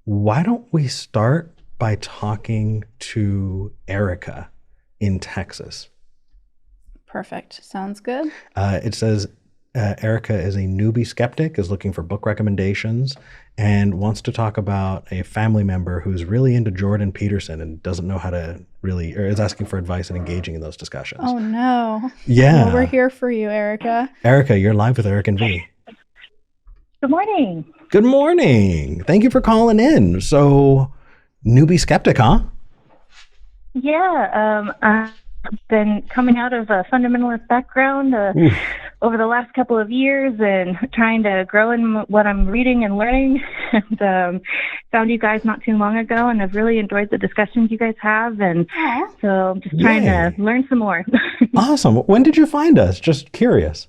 why don't we start by talking to Erika in Texas? Perfect. Sounds good. It says Erika is a newbie skeptic, is looking for book recommendations, and wants to talk about a family member who's really into Jordan Peterson and doesn't know how to really, or is asking for advice and engaging in those discussions. Oh, no. Yeah. Well, we're here for you, Erika. Erika, you're live with Eric and V. Good morning. Good morning. Thank you for calling in. So, newbie skeptic, huh? Yeah, I've been coming out of a fundamentalist background over the last couple of years and trying to grow in what I'm reading and learning. And found you guys not too long ago, and I've really enjoyed the discussions you guys have. And so I'm just trying to learn some more. Awesome. When did you find us? Just curious.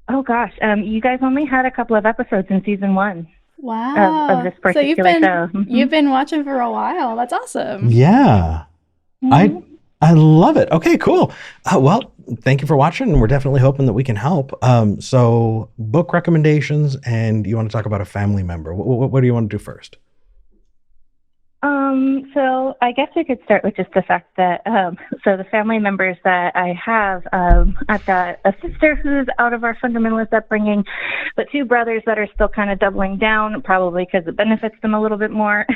Oh, gosh. You guys only had a couple of episodes in season 1. Wow. Of this particular show. You've been watching for a while. That's awesome. Yeah. I love it. Okay, cool. Well, thank you for watching, and we're definitely hoping that we can help. So book recommendations, and you want to talk about a family member. What do you want to do first? So I guess we could start with just the fact that, so the family members that I have, I've got a sister who's out of our fundamentalist upbringing, but 2 brothers that are still kind of doubling down, probably because it benefits them a little bit more.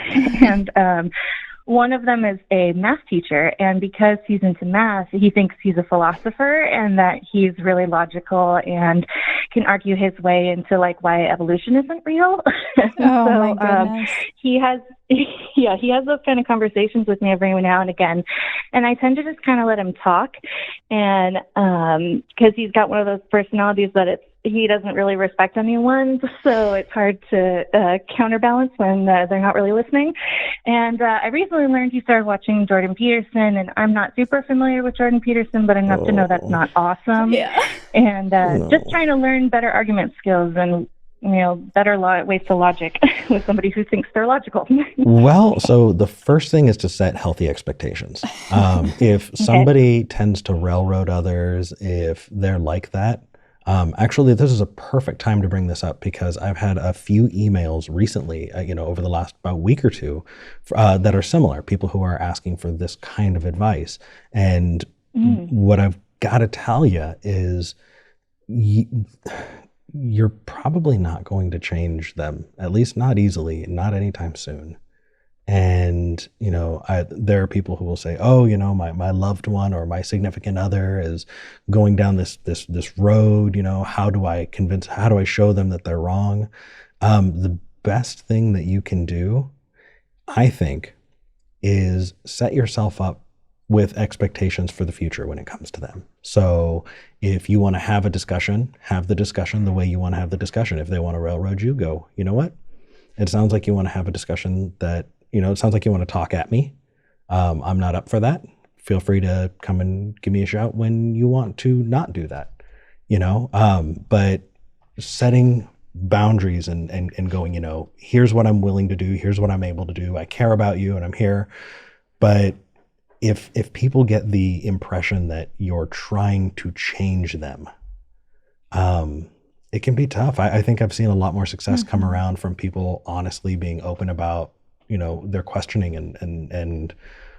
And, one of them is a math teacher, and because he's into math, he thinks he's a philosopher and that he's really logical and can argue his way into like why evolution isn't real. Oh, my goodness. He has those kind of conversations with me every now and again, and I tend to just kind of let him talk, and because he's got one of those personalities that he doesn't really respect anyone, so it's hard to counterbalance when they're not really listening. And I recently learned he started watching Jordan Peterson, and I'm not super familiar with Jordan Peterson, but enough to know that's not awesome. Yeah. And just trying to learn better argument skills and better ways to logic with somebody who thinks they're logical. Well, so the first thing is to set healthy expectations. If somebody tends to railroad others, if they're like that, actually, this is a perfect time to bring this up because I've had a few emails recently, over the last about week or two, that are similar. People who are asking for this kind of advice, and what I've got to tell you is, you're probably not going to change them, at least not easily, not anytime soon. And, there are people who will say, oh, my loved one or my significant other is going down this road, how do I show them that they're wrong? The best thing that you can do, I think, is set yourself up with expectations for the future when it comes to them. So if you want to have a discussion, have the discussion the way you want to have the discussion. If they want to railroad you, go, you know what? It sounds like you want to have a discussion that, it sounds like you want to talk at me. I'm not up for that. Feel free to come and give me a shout when you want to not do that, but setting boundaries and going, here's what I'm willing to do. Here's what I'm able to do. I care about you and I'm here. But if people get the impression that you're trying to change them, it can be tough. I think I've seen a lot more success come around from people honestly being open about, their questioning and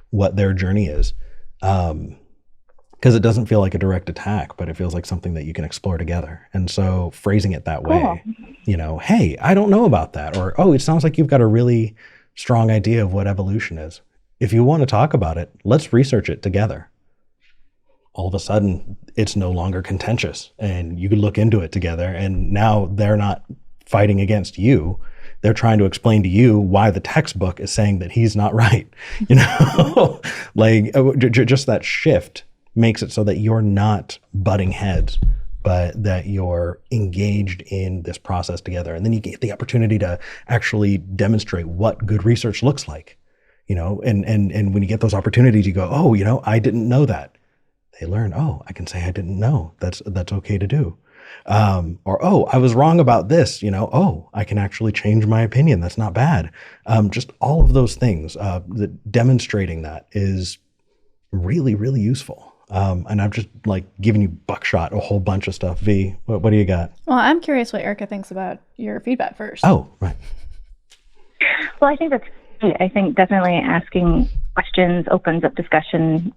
what their journey is. Because it doesn't feel like a direct attack, but it feels like something that you can explore together. And so phrasing it that way, hey, I don't know about that. Or, oh, it sounds like you've got a really strong idea of what evolution is. If you want to talk about it, let's research it together. All of a sudden, it's no longer contentious and you can look into it together. And now they're not fighting against you. They're trying to explain to you why the textbook is saying that he's not right. Like just that shift makes it so that you're not butting heads, but that you're engaged in this process together. And then you get the opportunity to actually demonstrate what good research looks like, and when you get those opportunities, you go, oh, I didn't know that. They learn, oh, I can say I didn't know. That's okay to do. Or, oh, I was wrong about this, oh, I can actually change my opinion. That's not bad. Just all of those things, demonstrating that is really, really useful. And I've just given you buckshot a whole bunch of stuff. V, what do you got? Well, I'm curious what Erika thinks about your feedback first. Oh, right. Well, I think that's great. I think definitely asking questions opens up discussion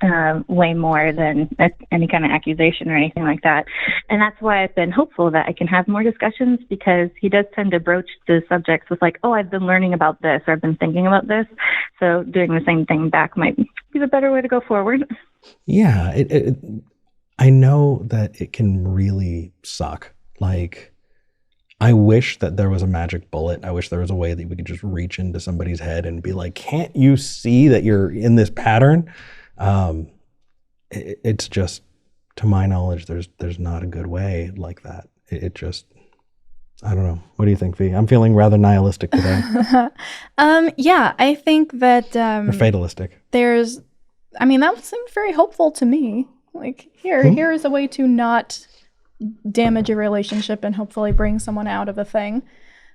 way more than any kind of accusation or anything like that. And that's why I've been hopeful that I can have more discussions, because he does tend to broach the subjects with like, oh, I've been learning about this, or I've been thinking about this. So doing the same thing back might be the better way to go forward. Yeah, I know that it can really suck. Like, I wish that there was a magic bullet. I wish there was a way that we could just reach into somebody's head and be like, can't you see that you're in this pattern? It's just, to my knowledge, there's not a good way like that. It just, I don't know. What do you think, V? I'm feeling rather nihilistic today. Yeah, I think that Or fatalistic. that seemed very hopeful to me. Like, here is a way to not damage a relationship and hopefully bring someone out of a thing.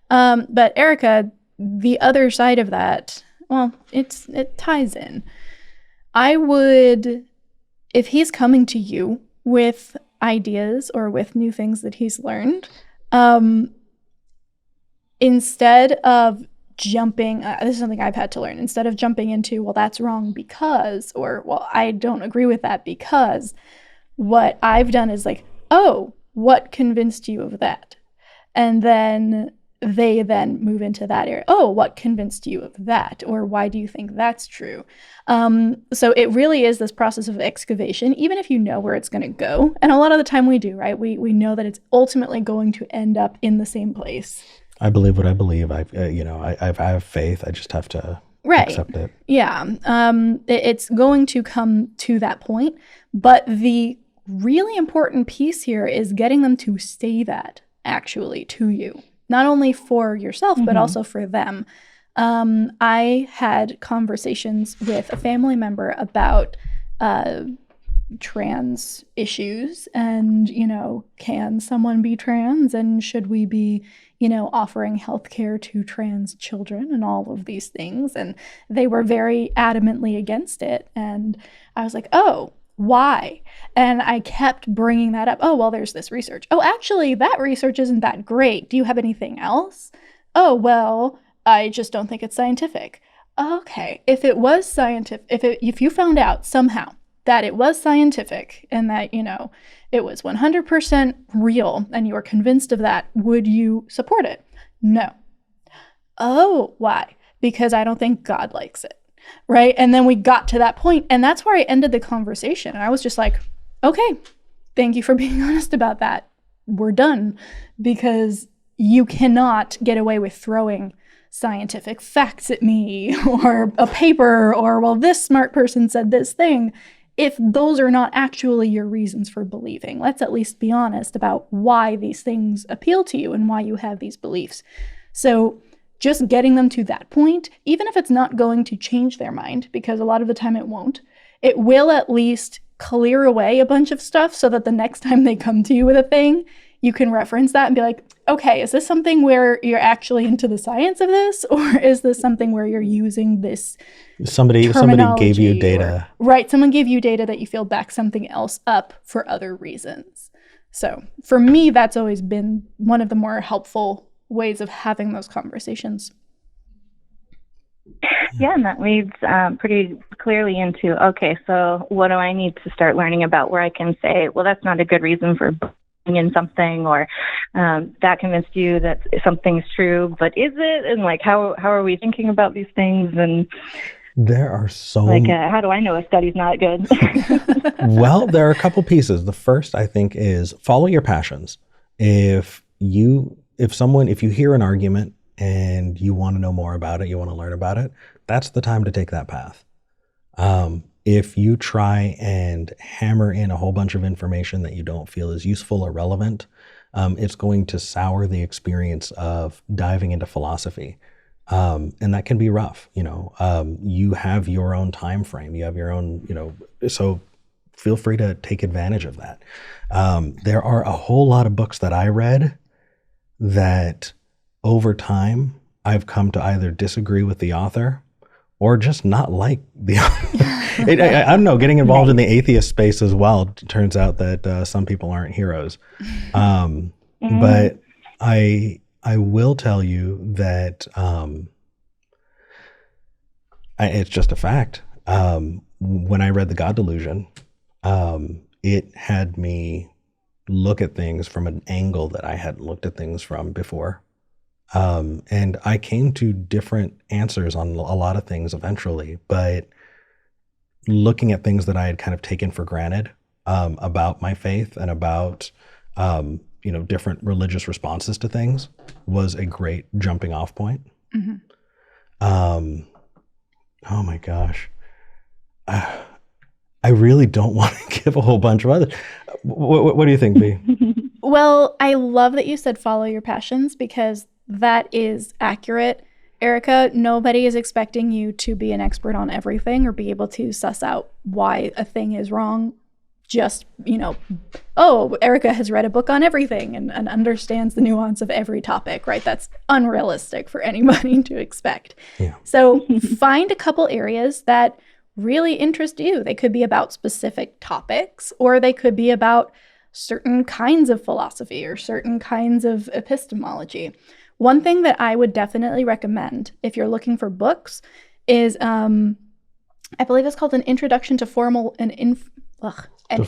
But Erika, the other side of that, well, it ties in. I would, if he's coming to you with ideas or with new things that he's learned, instead of jumping, this is something I've had to learn, instead of jumping into, well, that's wrong because, or, well, I don't agree with that because, what I've done is like, oh, what convinced you of that? And then they then move into that area. Oh, what convinced you of that? Or why do you think that's true? So it really is this process of excavation, even if you know where it's going to go. And a lot of the time we do, right? We know that it's ultimately going to end up in the same place. I believe what I believe. I have faith. I just have to accept it. Yeah. It's going to come to that point. But the really important piece here is getting them to say that actually to you, not only for yourself, but also for them. I had conversations with a family member about trans issues and, can someone be trans and should we be, offering healthcare to trans children and all of these things. And they were very adamantly against it. And I was like, oh, why? And I kept bringing that up. Oh, well, there's this research. Oh, actually, that research isn't that great. Do you have anything else? Oh, well, I just don't think it's scientific. Okay, if it was scientific, if you found out somehow that it was scientific and that, it was 100% real and you were convinced of that, would you support it? No. Oh, why? Because I don't think God likes it. Right? And then we got to that point, and that's where I ended the conversation. And I was just like, okay, thank you for being honest about that. We're done. Because you cannot get away with throwing scientific facts at me or a paper or, well, this smart person said this thing, if those are not actually your reasons for believing. Let's at least be honest about why these things appeal to you and why you have these beliefs. So just getting them to that point, even if it's not going to change their mind, because a lot of the time it won't, it will at least clear away a bunch of stuff so that the next time they come to you with a thing, you can reference that and be like, okay, is this something where you're actually into the science of this? Or is this something where you're using this Somebody gave you data. Right, someone gave you data that you feel backs something else up for other reasons. So for me, that's always been one of the more helpful ways of having those conversations. Yeah, and that leads pretty clearly into, okay, so what do I need to start learning about where I can say, well, that's not a good reason for believing in something, or that convinced you that something's true, but is it? And like, how are we thinking about these things? And there are so how do I know a study's not good? Well, there are a couple pieces. The first, I think, is follow your passions. If you hear an argument and you want to know more about it, you want to learn about it, that's the time to take that path. If you try and hammer in a whole bunch of information that you don't feel is useful or relevant, it's going to sour the experience of diving into philosophy. And that can be rough. You have your own time frame, you have your own, so feel free to take advantage of that. There are a whole lot of books that I read that over time I've come to either disagree with the author or just not like the author. I don't know, getting involved in the atheist space as well, turns out that some people aren't heroes. But I will tell you that It's just a fact. When I read The God Delusion, it had me look at things from an angle that I hadn't looked at things from before. And I came to different answers on a lot of things eventually, but looking at things that I had kind of taken for granted about my faith and about different religious responses to things was a great jumping off point. Mm-hmm. Oh my gosh. I really don't want to give a whole bunch of other. What do you think, V? Well, I love that you said follow your passions, because that is accurate. Erika, nobody is expecting you to be an expert on everything or be able to suss out why a thing is wrong. Just, oh, Erika has read a book on everything and understands the nuance of every topic, right? That's unrealistic for anybody to expect. Yeah. So find a couple areas that really interest you. They could be about specific topics, or they could be about certain kinds of philosophy or certain kinds of epistemology. One thing that I would definitely recommend if you're looking for books is, I believe it's called An Introduction to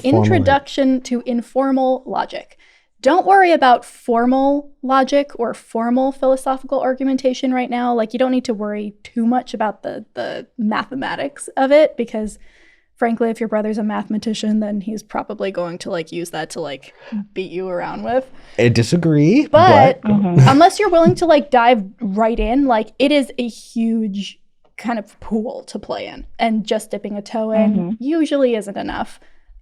Introduction to Informal Logic. Don't worry about formal logic or formal philosophical argumentation right now. Like, you don't need to worry too much about the mathematics of it, because frankly, if your brother's a mathematician, then he's probably going to use that to beat you around with. I disagree. But unless you're willing to dive right in, it is a huge kind of pool to play in, and just dipping a toe in usually isn't enough.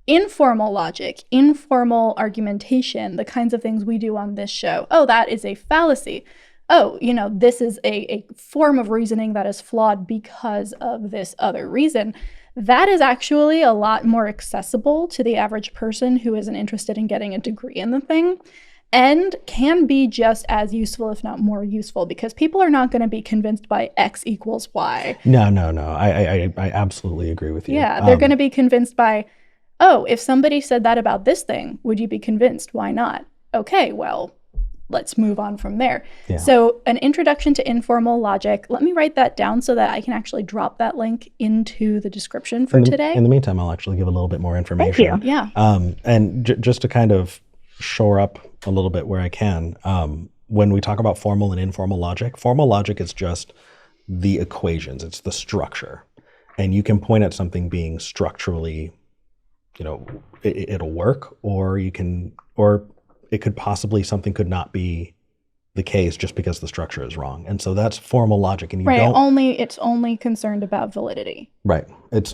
Informal logic, informal argumentation, the kinds of things we do on this show. Oh, that is a fallacy. Oh, this is a form of reasoning that is flawed because of this other reason. That is actually a lot more accessible to the average person who isn't interested in getting a degree in the thing, and can be just as useful, if not more useful, because people are not going to be convinced by X equals Y. No. I absolutely agree with you. Yeah, they're going to be convinced by, oh, if somebody said that about this thing, would you be convinced? Why not? Okay, well, let's move on from there. Yeah. So An Introduction to Informal Logic, let me write that down so that I can actually drop that link into the description for today. In the meantime, I'll actually give a little bit more information. Thank you. Yeah. And just to kind of shore up a little bit where I can, when we talk about formal and informal logic, formal logic is just the equations. It's the structure. And you can point at something being structurally, it'll work, or it could possibly, something could not be the case just because the structure is wrong. And so that's formal logic. And it's only concerned about validity. Right. It's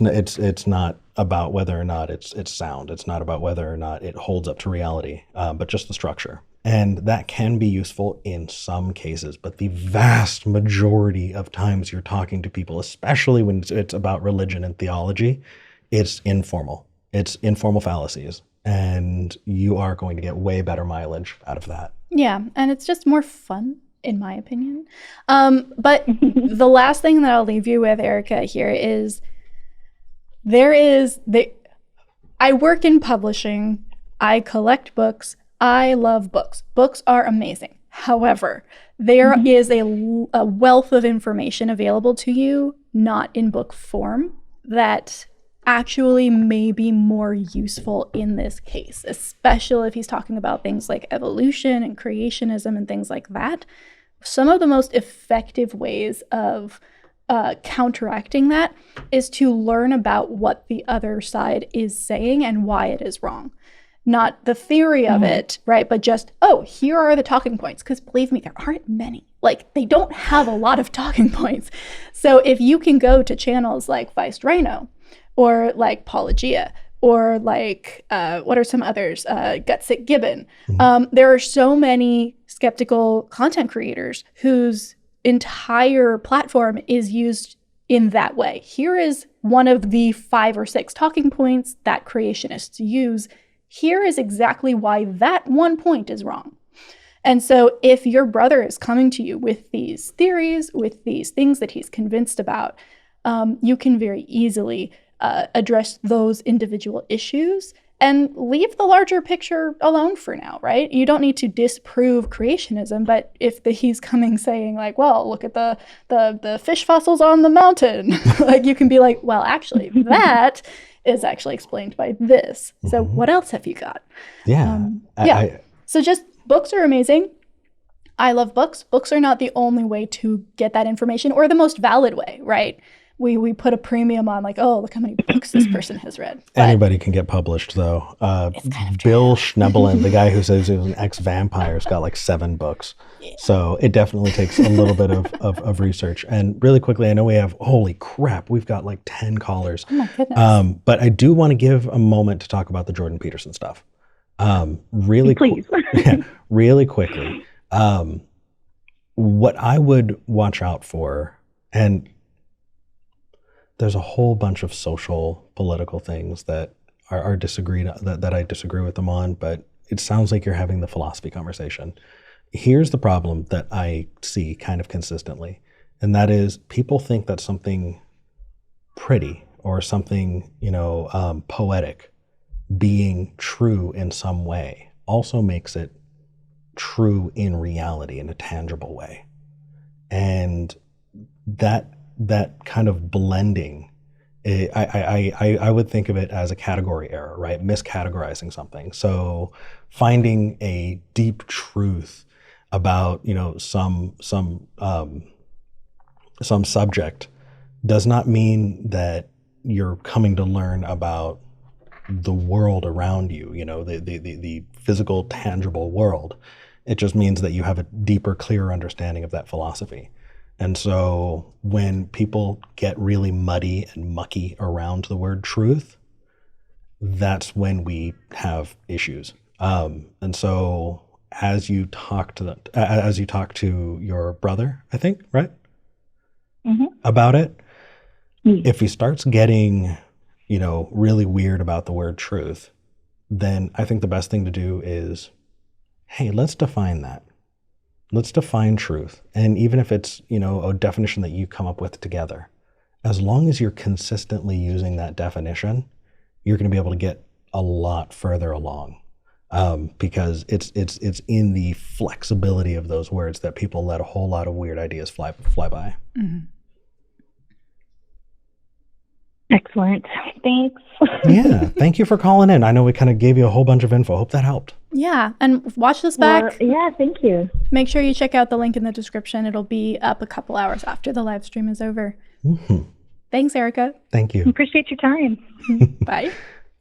not about whether or not it's sound. It's not about whether or not it holds up to reality, but just the structure. And that can be useful in some cases, but the vast majority of times you're talking to people, especially when it's about religion and theology, it's informal. It's informal fallacies. And you are going to get way better mileage out of that. Yeah, and it's just more fun, in my opinion. But the last thing that I'll leave you with, Erika, here is I work in publishing. I collect books. I love books. Books are amazing. However, there is a wealth of information available to you, not in book form, that actually may be more useful in this case, especially if he's talking about things like evolution and creationism and things like that. Some of the most effective ways of counteracting that is to learn about what the other side is saying and why it is wrong. Not the theory of it, right? But just, oh, here are the talking points. Because believe me, there aren't many. They don't have a lot of talking points. So if you can go to channels like Feist Rhino, or like Paulogia, or what are some others? Gutsick Gibbon. There are so many skeptical content creators whose entire platform is used in that way. Here is one of the 5 or 6 talking points that creationists use. Here is exactly why that one point is wrong. And so if your brother is coming to you with these theories, with these things that he's convinced about, you can very easily address those individual issues and leave the larger picture alone for now, right? You don't need to disprove creationism, but if he's coming saying like, well, look at the fish fossils on the mountain, like you can be like, well, actually, that is actually explained by this. So what else have you got? Yeah. So just books are amazing. I love books. Books are not the only way to get that information or the most valid way, right? We put a premium on like, oh, look how many books this person has read. But anybody can get published, though. it's kind of Bill Schneebelen, the guy who says he was an ex-vampire, has got like 7 books. Yeah. So it definitely takes a little bit of research. And really quickly, I know we have, holy crap, we've got like 10 callers. Oh my goodness. But I do want to give a moment to talk about the Jordan Peterson stuff. Really quickly. What I would watch out for, and there's a whole bunch of social, political things that are disagreed that I disagree with them on, but it sounds like you're having the philosophy conversation. Here's the problem that I see kind of consistently, and that is people think that something pretty or something, poetic being true in some way also makes it true in reality in a tangible way. And that kind of blending, I would think of it as a category error, right? Miscategorizing something. So finding a deep truth about, some subject does not mean that you're coming to learn about the world around you, the physical, tangible world. It just means that you have a deeper, clearer understanding of that philosophy. And so when people get really muddy and mucky around the word truth, that's when we have issues. And so as you talk to your brother, I think, right? About it, if he starts getting, really weird about the word truth, then I think the best thing to do is, hey, let's define that. Let's define truth. And even if it's, a definition that you come up with together, as long as you're consistently using that definition, you're going to be able to get a lot further along. Because it's in the flexibility of those words that people let a whole lot of weird ideas fly by. Mm-hmm. Excellent. Thanks. Yeah. Thank you for calling in. I know we kind of gave you a whole bunch of info. Hope that helped. Yeah. And watch this back. Well, thank you. Make sure you check out the link in the description. It'll be up a couple hours after the live stream is over. Mm-hmm. Thanks, Erika. Thank you. Appreciate your time. Bye.